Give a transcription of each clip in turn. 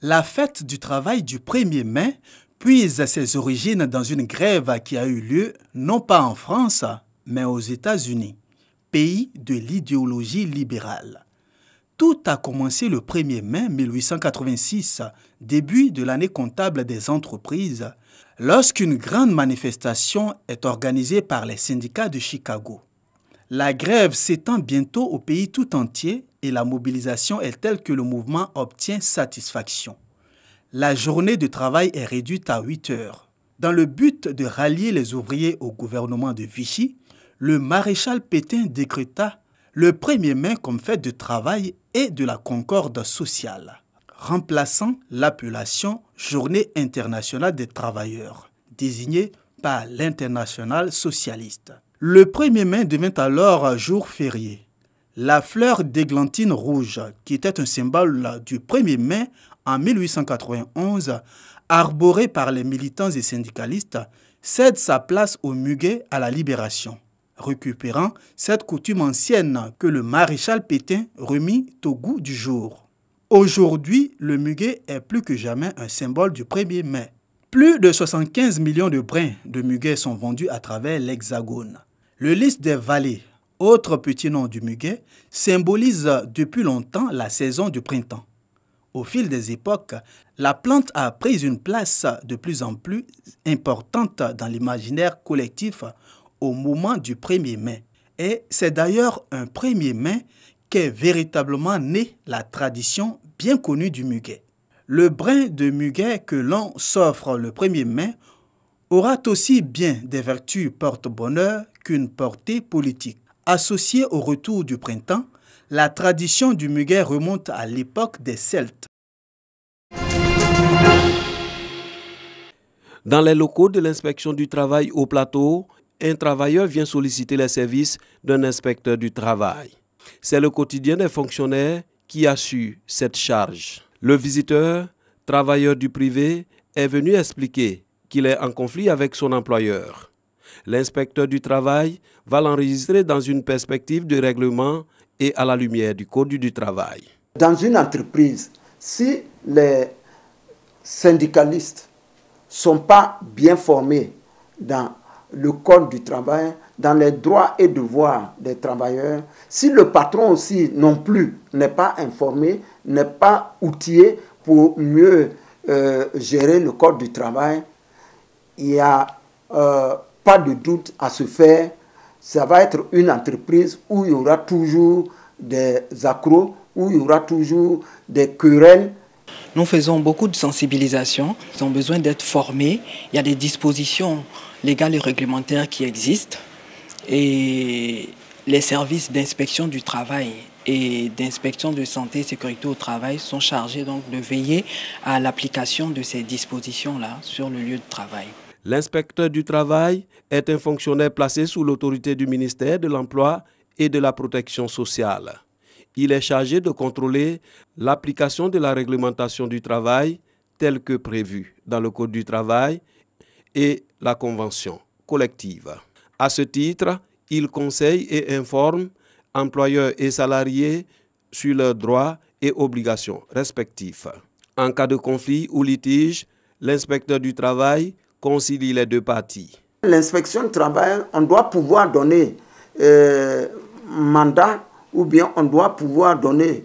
La fête du travail du 1er mai puise ses origines dans une grève qui a eu lieu non pas en France, mais aux États-Unis, pays de l'idéologie libérale. Tout a commencé le 1er mai 1886, début de l'année comptable des entreprises, lorsqu'une grande manifestation est organisée par les syndicats de Chicago. La grève s'étend bientôt au pays tout entier et la mobilisation est telle que le mouvement obtient satisfaction. La journée de travail est réduite à 8 heures. Dans le but de rallier les ouvriers au gouvernement de Vichy, le maréchal Pétain décréta le 1er mai comme fête de travail et de la concorde sociale, remplaçant l'appellation Journée internationale des travailleurs, désignée par l'Internationale socialiste. Le 1er mai devint alors jour férié. La fleur d'églantine rouge, qui était un symbole du 1er mai en 1891, arborée par les militants et syndicalistes, cède sa place au muguet à la Libération, récupérant cette coutume ancienne que le maréchal Pétain remit au goût du jour. Aujourd'hui, le muguet est plus que jamais un symbole du 1er mai. Plus de 75 millions de brins de muguet sont vendus à travers l'Hexagone. Le lys des vallées, autre petit nom du muguet, symbolise depuis longtemps la saison du printemps. Au fil des époques, la plante a pris une place de plus en plus importante dans l'imaginaire collectif au moment du 1er mai. Et c'est d'ailleurs un 1er mai qu'est véritablement née la tradition bien connue du muguet. Le brin de muguet que l'on s'offre le 1er mai aura aussi bien des vertus porte-bonheur qu'une portée politique. Associée au retour du printemps, la tradition du muguet remonte à l'époque des Celtes. Dans les locaux de l'inspection du travail au plateau, un travailleur vient solliciter les services d'un inspecteur du travail. C'est le quotidien des fonctionnaires qui assure cette charge. Le visiteur, travailleur du privé, est venu expliquer qu'il est en conflit avec son employeur. L'inspecteur du travail va l'enregistrer dans une perspective de règlement et à la lumière du Code du travail. Dans une entreprise, si les syndicalistes ne sont pas bien formés dans le Code du travail, dans les droits et devoirs des travailleurs, si le patron aussi non plus n'est pas informé, n'est pas outillé pour mieux gérer le Code du travail, il n'y a pas de doute à se faire. Ça va être une entreprise où il y aura toujours des accros, où il y aura toujours des querelles. Nous faisons beaucoup de sensibilisation. Ils ont besoin d'être formés. Il y a des dispositions légales et réglementaires qui existent. Et les services d'inspection du travail et d'inspection de santé et sécurité au travail sont chargés donc de veiller à l'application de ces dispositions-là sur le lieu de travail. L'inspecteur du travail est un fonctionnaire placé sous l'autorité du ministère de l'Emploi et de la Protection sociale. Il est chargé de contrôler l'application de la réglementation du travail telle que prévue dans le Code du travail et la convention collective. À ce titre, il conseille et informe employeurs et salariés sur leurs droits et obligations respectifs. En cas de conflit ou litige, l'inspecteur du travail concilie les deux parties. L'inspection du travail, on doit pouvoir donner mandat ou bien on doit pouvoir donner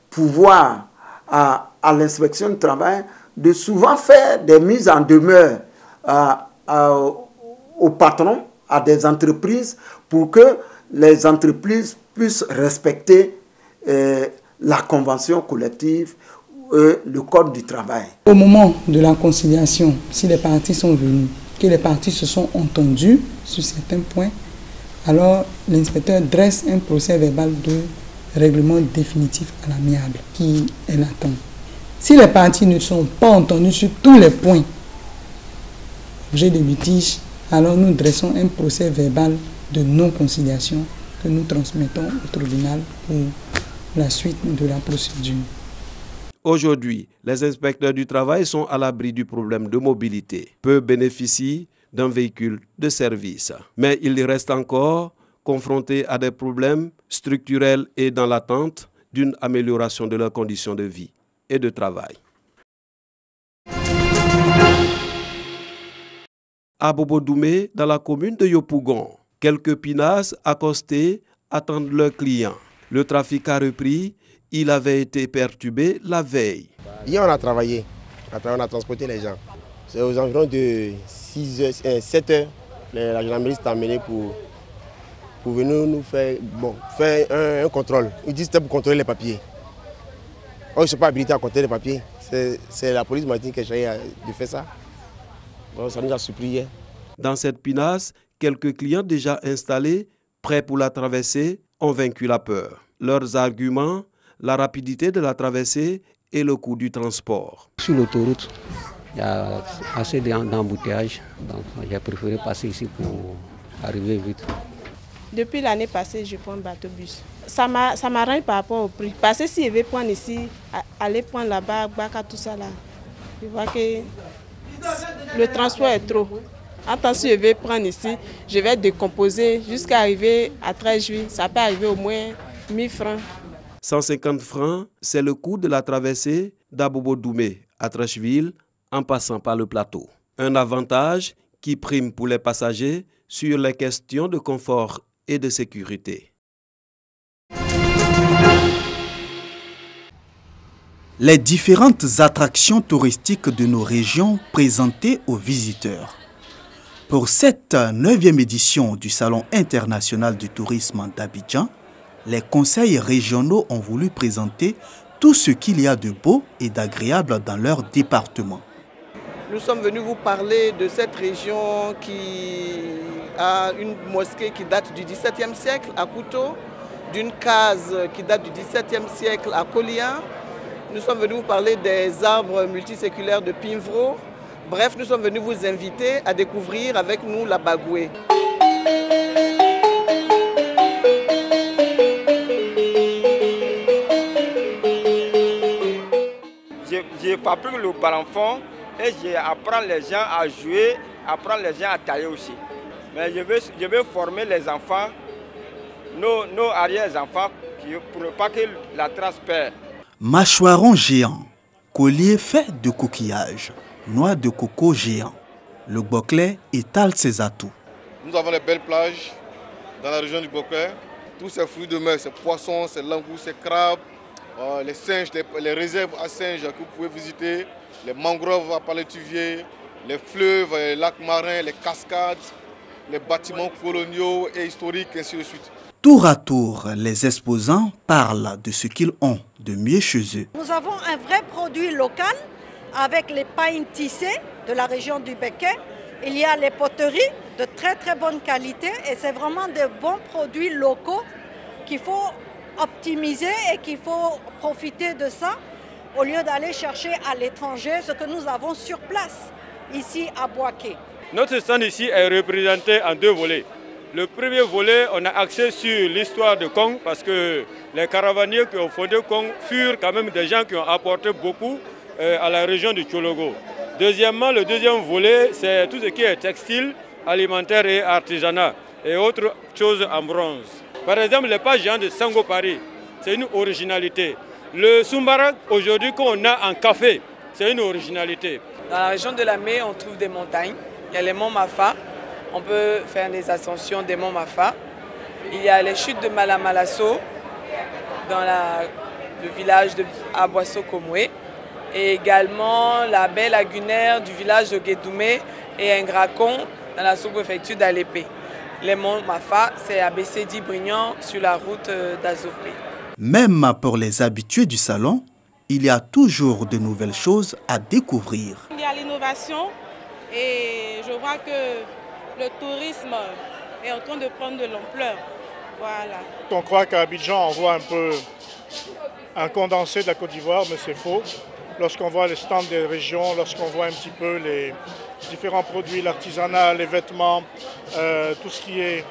pouvoir à l'inspection du travail de souvent faire des mises en demeure aux patrons, à des entreprises, pour que les entreprises puissent respecter la convention collective, le Code du travail. Au moment de la conciliation, si les parties sont venues, que les parties se sont entendues sur certains points, alors l'inspecteur dresse un procès verbal de règlement définitif à l'amiable qui est latent. Si les parties ne sont pas entendues sur tous les points objet de litige, alors nous dressons un procès verbal de non-conciliation que nous transmettons au tribunal pour la suite de la procédure. Aujourd'hui, les inspecteurs du travail sont à l'abri du problème de mobilité. Peu bénéficient d'un véhicule de service. Mais ils restent encore confrontés à des problèmes structurels et dans l'attente d'une amélioration de leurs conditions de vie et de travail. À Bobo-Doumé, dans la commune de Yopougon, quelques pinasses accostés attendent leurs clients. Le trafic a repris, il avait été perturbé la veille. Hier, on a travaillé, on a transporté les gens. C'est aux environs de 7 heures, la gendarmerie s'est amenée pour venir nous faire un contrôle. Ils disent que c'était pour contrôler les papiers. Ils ne sont pas habilités à contrôler les papiers. C'est la police maritime qui a essayé de faire ça. Donc, ça nous a surpris hier. Dans cette pinasse, quelques clients déjà installés, prêts pour la traversée, ont vaincu la peur. Leurs arguments, la rapidité de la traversée et le coût du transport. Sur l'autoroute, il y a assez d'embouteillages, donc j'ai préféré passer ici pour arriver vite. Depuis l'année passée, je prends bateau-bus. Ça m'arrange par rapport au prix. Parce que si je vais prendre ici, aller prendre là-bas, Baka, tout ça là, je vois que le transport est trop. Attends, si je vais prendre ici, je vais décomposer jusqu'à arriver à 13 juillet. Ça peut arriver au moins 1000 francs. 150 francs, c'est le coût de la traversée d'Abobo-Doumé à Trècheville en passant par le plateau. Un avantage qui prime pour les passagers sur les questions de confort et de sécurité. Les différentes attractions touristiques de nos régions présentées aux visiteurs. Pour cette 9e édition du Salon international du tourisme d'Abidjan, les conseils régionaux ont voulu présenter tout ce qu'il y a de beau et d'agréable dans leur département. Nous sommes venus vous parler de cette région qui a une mosquée qui date du XVIIe siècle à Kouto, d'une case qui date du XVIIe siècle à Kolia. Nous sommes venus vous parler des arbres multiséculaires de Pimvro. Bref, nous sommes venus vous inviter à découvrir avec nous la Bagoué. Je fabrique le balançon et j'apprends les gens à jouer, apprendre les gens à tailler aussi. Mais je veux former les enfants, nos arrière-enfants, pour ne pas que la trace perd. Mâchoiron géant, collier fait de coquillages, noix de coco géant. Le Boclet étale ses atouts. Nous avons les belles plages dans la région du Boclet. Tous ces fruits de mer, ces poissons, ces langoustes, ces crabes, les singes, les réserves à singes que vous pouvez visiter, les mangroves à Palétuvier, les fleuves, les lacs marins, les cascades, les bâtiments coloniaux et historiques, ainsi de suite. Tour à tour, les exposants parlent de ce qu'ils ont de mieux chez eux. Nous avons un vrai produit local avec les pailles tissées de la région du Béquet. Il y a les poteries de très très bonne qualité et c'est vraiment de bons produits locaux qu'il faut optimiser et qu'il faut profiter de ça au lieu d'aller chercher à l'étranger ce que nous avons sur place ici à Boaké. Notre stand ici est représenté en 2 volets. Le premier volet, on a axé sur l'histoire de Kong parce que les caravaniers qui ont fondé Kong furent quand même des gens qui ont apporté beaucoup à la région du Tchologo. Deuxièmement, le deuxième volet, c'est tout ce qui est textile, alimentaire et artisanat et autres choses en bronze. Par exemple, les pas géants de Sango Paris, c'est une originalité. Le Sumbarak, aujourd'hui, qu'on a en café, c'est une originalité. Dans la région de la Mé, on trouve des montagnes. Il y a les monts Mafa. On peut faire des ascensions des monts Mafa. Il y a les chutes de Malamalasso dans le village de Aboisseau-Komoué. Et également la baie lagunaire du village de Guédoumé et Ingracon dans la sous-préfecture d'Alépé. Les monts Mafa, c'est à Bessé-Di-Brignan sur la route d'Azopé. Même pour les habitués du salon, il y a toujours de nouvelles choses à découvrir. Il y a l'innovation et je vois que le tourisme est en train de prendre de l'ampleur. Voilà. On croit qu'à Abidjan, on voit un peu un condensé de la Côte d'Ivoire, mais c'est faux. Lorsqu'on voit les stands des régions, lorsqu'on voit un petit peu les différents produits, l'artisanat, les vêtements, tout ce qui est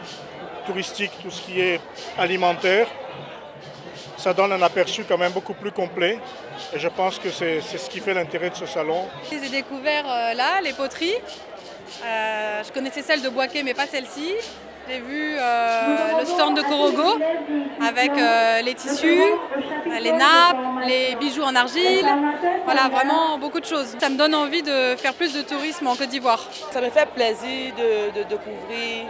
touristique, tout ce qui est alimentaire, ça donne un aperçu quand même beaucoup plus complet. Et je pense que c'est ce qui fait l'intérêt de ce salon. J'ai découvert là les poteries. Je connaissais celle de Boaké, mais pas celle-ci. J'ai vu le stand de Korogo avec les tissus, les nappes, les bijoux en argile, voilà, vraiment beaucoup de choses. Ça me donne envie de faire plus de tourisme en Côte d'Ivoire. Ça me fait plaisir de découvrir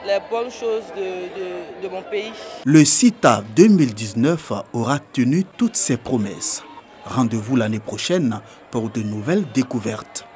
les bonnes choses de mon pays. Le CITA 2019 aura tenu toutes ses promesses. Rendez-vous l'année prochaine pour de nouvelles découvertes.